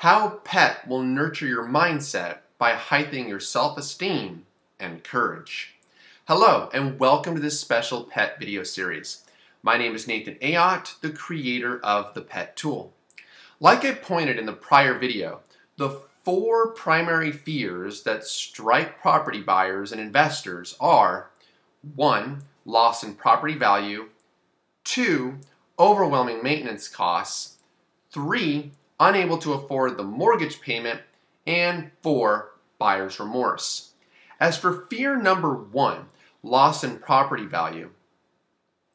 How pet will nurture your mindset by heightening your self-esteem and courage. Hello and welcome to this special pet video series. My name is Nathan Ayotte, the creator of the Pet Tool. Like I pointed in the prior video, the four primary fears that strike property buyers and investors are 1. Loss in property value, 2. Overwhelming maintenance costs, 3. Unable to afford the mortgage payment, and 4. Buyer's remorse. As for fear number 1, loss in property value,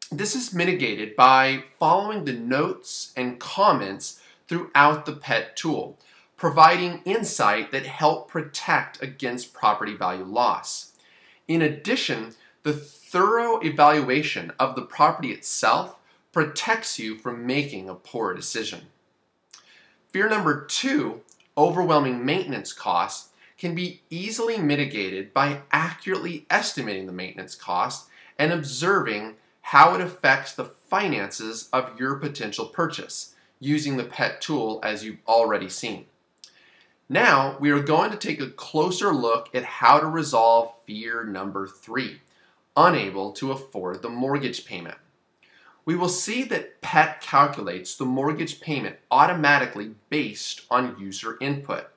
this is mitigated by following the notes and comments throughout the Pet Tool, providing insight that help protect against property value loss. In addition, the thorough evaluation of the property itself protects you from making a poor decision. Fear number 2, overwhelming maintenance costs, can be easily mitigated by accurately estimating the maintenance cost and observing how it affects the finances of your potential purchase using the Pet Tool as you've already seen. Now we are going to take a closer look at how to resolve fear number 3, unable to afford the mortgage payment. We will see that PET calculates the mortgage payment automatically based on user input.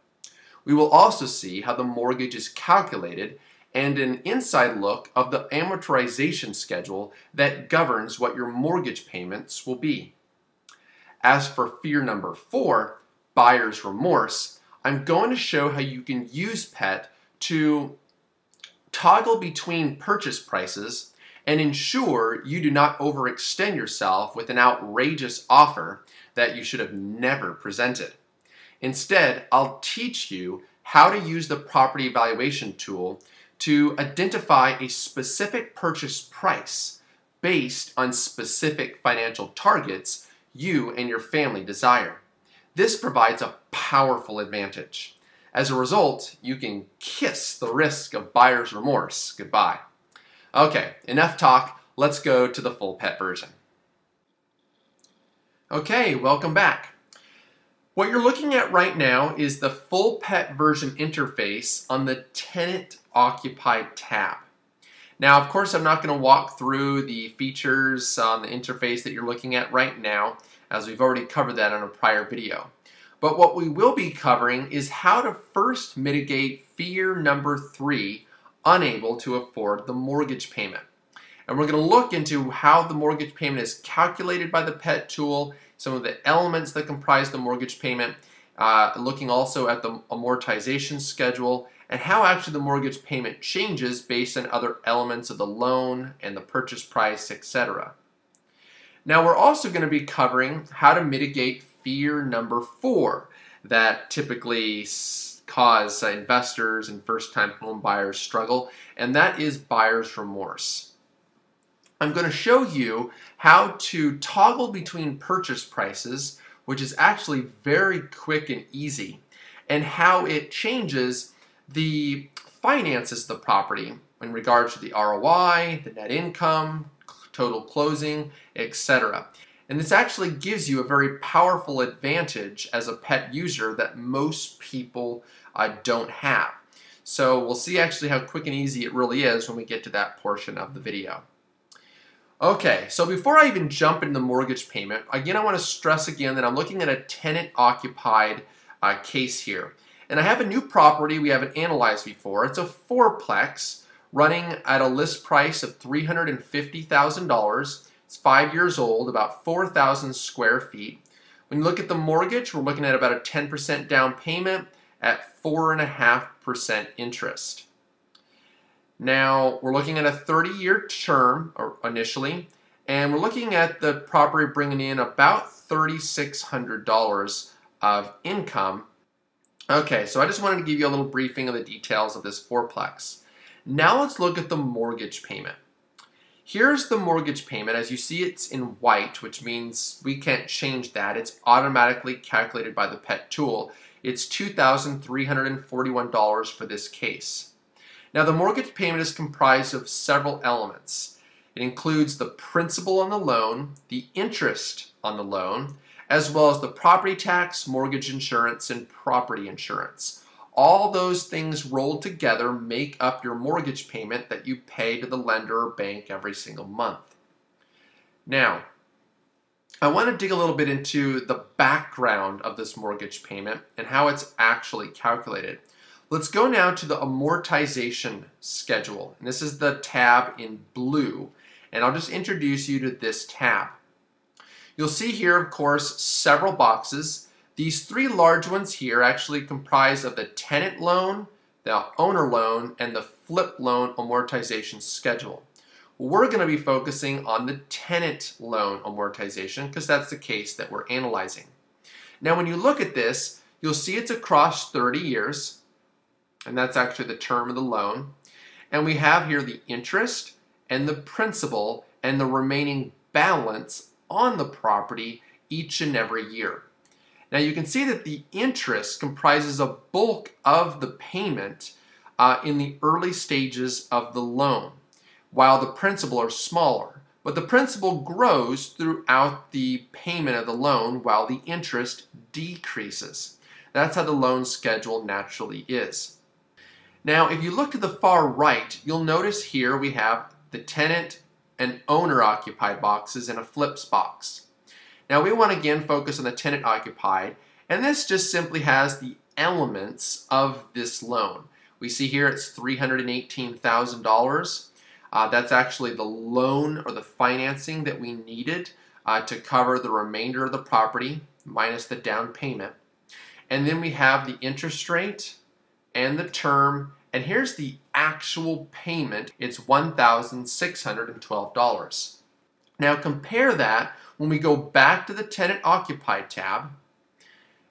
We will also see how the mortgage is calculated and an inside look of the amortization schedule that governs what your mortgage payments will be. As for fear number 4, buyer's remorse, I'm going to show how you can use PET to toggle between purchase prices and ensure you do not overextend yourself with an outrageous offer that you should have never presented. Instead, I'll teach you how to use the property evaluation tool to identify a specific purchase price based on specific financial targets you and your family desire. This provides a powerful advantage. As a result, you can kiss the risk of buyer's remorse goodbye. Okay, enough talk. Let's go to the full pet version. Okay, welcome back. What you're looking at right now is the full pet version interface on the Tenant Occupied tab. Now, of course, I'm not going to walk through the features on the interface that you're looking at right now, as we've already covered that on a prior video. But what we will be covering is how to first mitigate fear number 3, unable to afford the mortgage payment. And we're going to look into how the mortgage payment is calculated by the Pet Tool, some of the elements that comprise the mortgage payment, looking also at the amortization schedule, and how actually the mortgage payment changes based on other elements of the loan and the purchase price, etc. Now we're also going to be covering how to mitigate fear number 4 that typically cause investors and first-time home buyers struggle, and that is buyer's remorse. I'm going to show you how to toggle between purchase prices, which is actually very quick and easy, and how it changes the finances of the property in regards to the ROI, the net income, total closing, etc. And this actually gives you a very powerful advantage as a pet user that most people don't have. So we'll see actually how quick and easy it really is when we get to that portion of the video. Okay, so before I even jump into the mortgage payment, again I want to stress again that I'm looking at a tenant occupied case here. And I have a new property we haven't analyzed before. It's a 4-plex running at a list price of $350,000. It's 5 years old, about 4,000 square feet. When you look at the mortgage, we're looking at about a 10% down payment at 4.5% interest. Now, we're looking at a 30-year term initially, and we're looking at the property bringing in about $3,600 of income. Okay, so I just wanted to give you a little briefing of the details of this 4-plex. Now let's look at the mortgage payment. Here's the mortgage payment. As you see, it's in white, which means we can't change that. It's automatically calculated by the Pet Tool. It's $2,341 for this case. Now, the mortgage payment is comprised of several elements. It includes the principal on the loan, the interest on the loan, as well as the property tax, mortgage insurance, and property insurance. All those things rolled together make up your mortgage payment that you pay to the lender or bank every single month. Now, I want to dig a little bit into the background of this mortgage payment and how it's actually calculated. Let's go now to the amortization schedule. And this is the tab in blue. And I'll just introduce you to this tab. You'll see here, of course, several boxes. These three large ones here actually comprise of the tenant loan, the owner loan, and the flip loan amortization schedule. We're going to be focusing on the tenant loan amortization because that's the case that we're analyzing. Now, when you look at this, you'll see it's across 30 years, and that's actually the term of the loan. And we have here the interest and the principal and the remaining balance on the property each and every year. Now you can see that the interest comprises a bulk of the payment in the early stages of the loan, while the principal are smaller. But the principal grows throughout the payment of the loan while the interest decreases. That's how the loan schedule naturally is. Now if you look to the far right, you'll notice here we have the tenant and owner occupied boxes and a flips box. Now we want to again focus on the tenant occupied, and this just simply has the elements of this loan. We see here it's $318,000. That's actually the loan or the financing that we needed to cover the remainder of the property minus the down payment. And then we have the interest rate and the term, and here's the actual payment. It's $1,612. Now compare that when we go back to the tenant occupied tab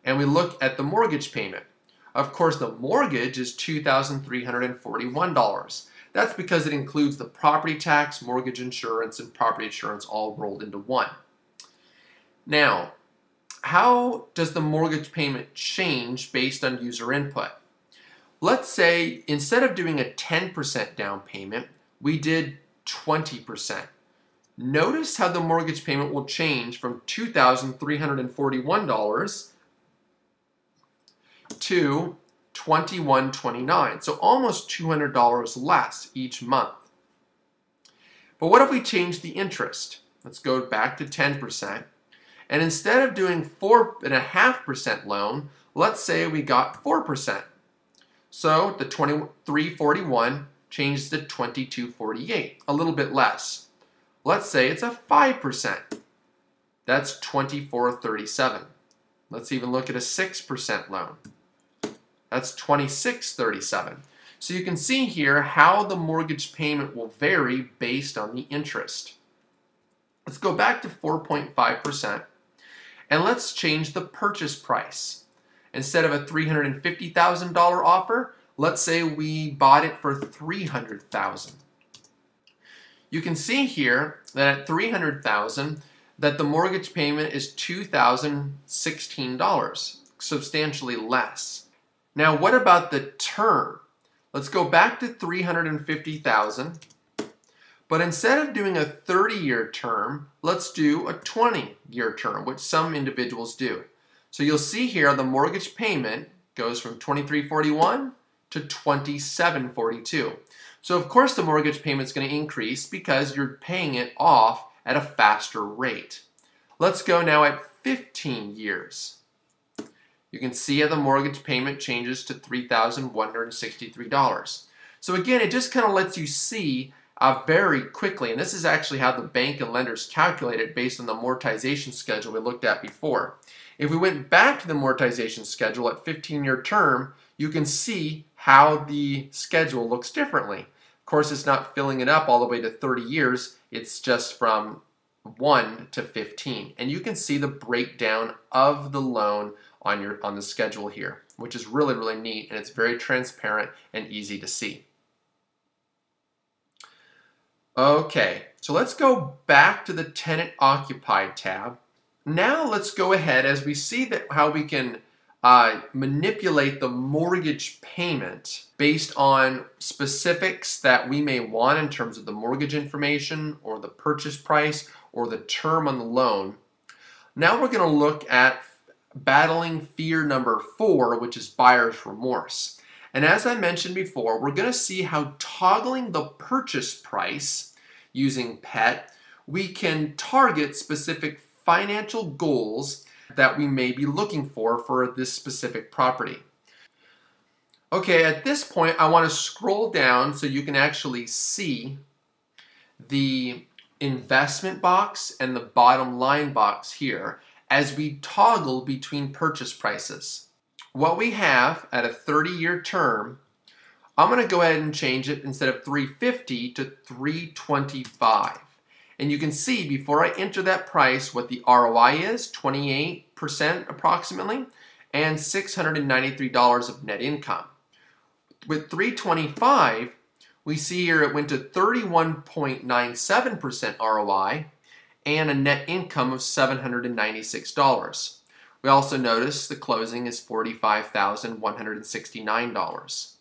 and we look at the mortgage payment. Of course, the mortgage is $2,341. That's because it includes the property tax, mortgage insurance, and property insurance all rolled into one. Now, how does the mortgage payment change based on user input? Let's say instead of doing a 10% down payment, we did 20%. Notice how the mortgage payment will change from $2,341 to $2,129, so almost $200 less each month. But what if we change the interest? Let's go back to 10%. And instead of doing 4.5% loan, let's say we got 4%. So the $2,341 changes to $2,248, a little bit less. Let's say it's a 5%. That's $2,437. Let's even look at a 6% loan. That's $2,637. So you can see here how the mortgage payment will vary based on the interest. Let's go back to 4.5% and let's change the purchase price. Instead of a $350,000 offer, let's say we bought it for $300,000. You can see here that at $300,000 that the mortgage payment is $2,016, substantially less. Now what about the term? Let's go back to $350,000, but instead of doing a 30-year term, let's do a 20-year term, which some individuals do. So you'll see here the mortgage payment goes from $2,341 to $2,742. So of course the mortgage payment is going to increase because you're paying it off at a faster rate. Let's go now at 15 years. You can see how the mortgage payment changes to $3,163. So again, it just kind of lets you see very quickly, and this is actually how the bank and lenders calculate it based on the amortization schedule we looked at before. If we went back to the amortization schedule at 15-year term, you can see how the schedule looks differently. Of course, it's not filling it up all the way to 30 years. It's just from 1 to 15. And you can see the breakdown of the loan on the schedule here, which is really, really neat, and it's very transparent and easy to see. Okay, so let's go back to the tenant occupied tab. Now let's go ahead as we see that how we can manipulate the mortgage payment based on specifics that we may want in terms of the mortgage information or the purchase price or the term on the loan. Now we're going to look at battling fear number 4, which is buyer's remorse. And as I mentioned before, we're going to see how toggling the purchase price using PET, we can target specific financial goals that we may be looking for this specific property. Okay, at this point, I want to scroll down so you can actually see the investment box and the bottom line box here as we toggle between purchase prices. What we have at a 30-year term, I'm going to go ahead and change it instead of 350 to 325. And you can see before I enter that price what the ROI is, 28% approximately, and $693 of net income. With 325, we see here it went to 31.97% ROI and a net income of $796. We also notice the closing is $45,169.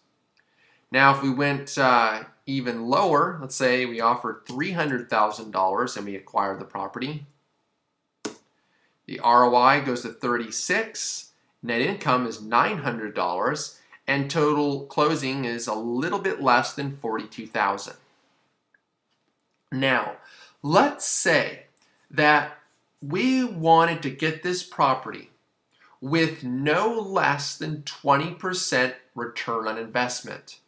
Now if we went even lower, let's say we offered $300,000 and we acquired the property, the ROI goes to 36, net income is $900, and total closing is a little bit less than $42,000. Now, let's say that we wanted to get this property with no less than 20% return on investment.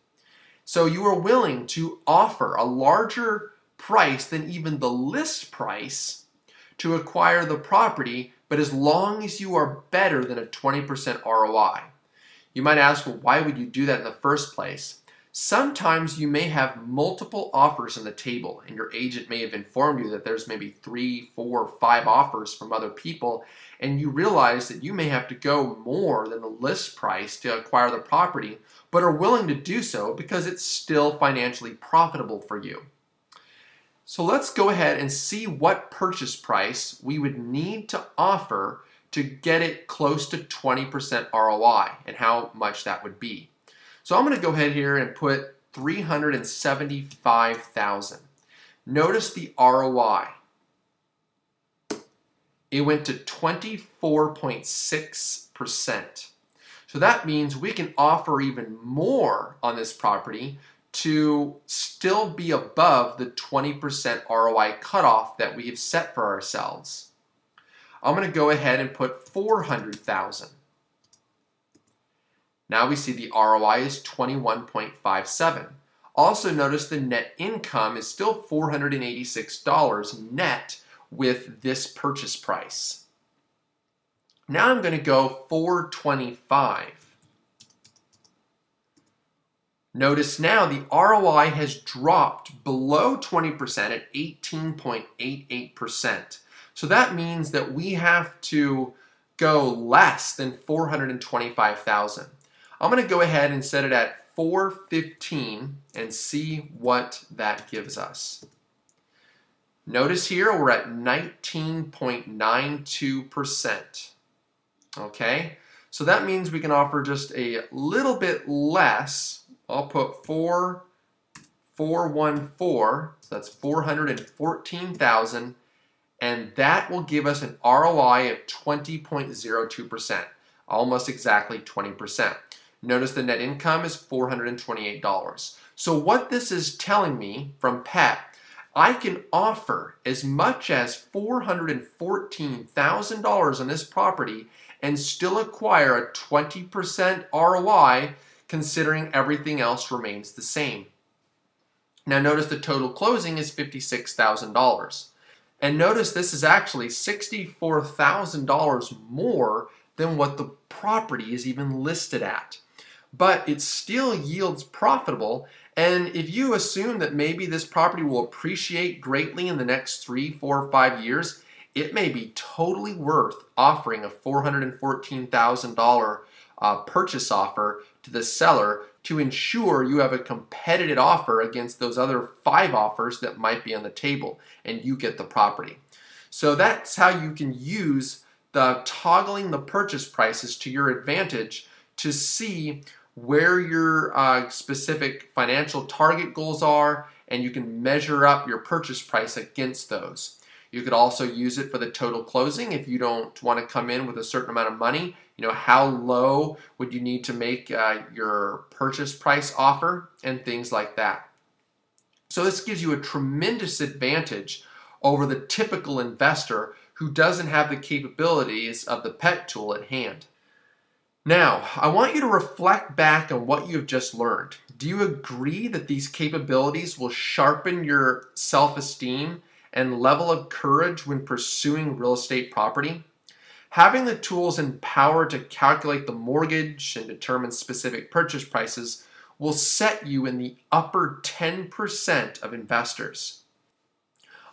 So you are willing to offer a larger price than even the list price to acquire the property, but as long as you are better than a 20% ROI. You might ask, well, why would you do that in the first place? Sometimes you may have multiple offers on the table and your agent may have informed you that there's maybe 3, 4, 5 offers from other people, and you realize that you may have to go more than the list price to acquire the property, but are willing to do so because it's still financially profitable for you. So let's go ahead and see what purchase price we would need to offer to get it close to 20% ROI and how much that would be. So I'm going to go ahead here and put $375,000. Notice the ROI. It went to 24.6%. So that means we can offer even more on this property to still be above the 20% ROI cutoff that we have set for ourselves. I'm going to go ahead and put $400,000. Now we see the ROI is 21.57. Also notice the net income is still $486 net with this purchase price. Now I'm going to go $425. Notice now the ROI has dropped below 20% at 18.88%. So that means that we have to go less than $425,000. I'm going to go ahead and set it at $415 and see what that gives us. Notice here we're at 19.92%. Okay, so that means we can offer just a little bit less. I'll put 414, so that's 414,000, and that will give us an ROI of 20.02%, almost exactly 20%. Notice the net income is $428. So what this is telling me from PET, I can offer as much as $414,000 on this property and still acquire a 20% ROI considering everything else remains the same. Now notice the total closing is $56,000. And notice this is actually $64,000 more than what the property is even listed at. But it still yields profitable, and if you assume that maybe this property will appreciate greatly in the next 3, 4, 5 years, it may be totally worth offering a $414,000 purchase offer to the seller to ensure you have a competitive offer against those other 5 offers that might be on the table and you get the property. So that's how you can use the toggling the purchase prices to your advantage to see where your specific financial target goals are, and you can measure up your purchase price against those. You could also use it for the total closing if you don't want to come in with a certain amount of money. How low would you need to make your purchase price offer and things like that. So this gives you a tremendous advantage over the typical investor who doesn't have the capabilities of the pet tool at hand. Now, I want you to reflect back on what you've just learned. Do you agree that these capabilities will sharpen your self-esteem and level of courage when pursuing real estate property? Having the tools and power to calculate the mortgage and determine specific purchase prices will set you in the upper 10% of investors.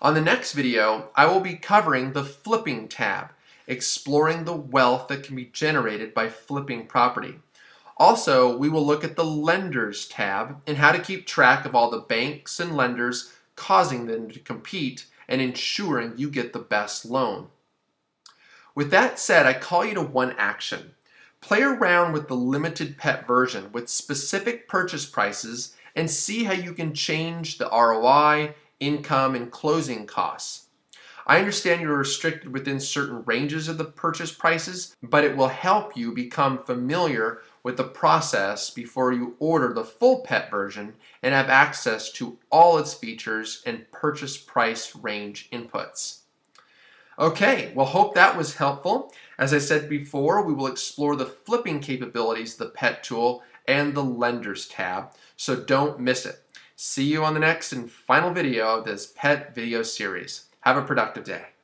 On the next video, I will be covering the flipping tab, exploring the wealth that can be generated by flipping property. Also, we will look at the lenders tab and how to keep track of all the banks and lenders, causing them to compete and ensuring you get the best loan. With that said, I call you to one action. Play around with the limited pet version with specific purchase prices and see how you can change the ROI, income, and closing costs. I understand you're restricted within certain ranges of the purchase prices, but it will help you become familiar with the process before you order the full pet version and have access to all its features and purchase price range inputs. Okay, well, hope that was helpful. As I said before, we will explore the flipping capabilities of the pet tool and the lenders tab, so don't miss it. See you on the next and final video of this pet video series. Have a productive day.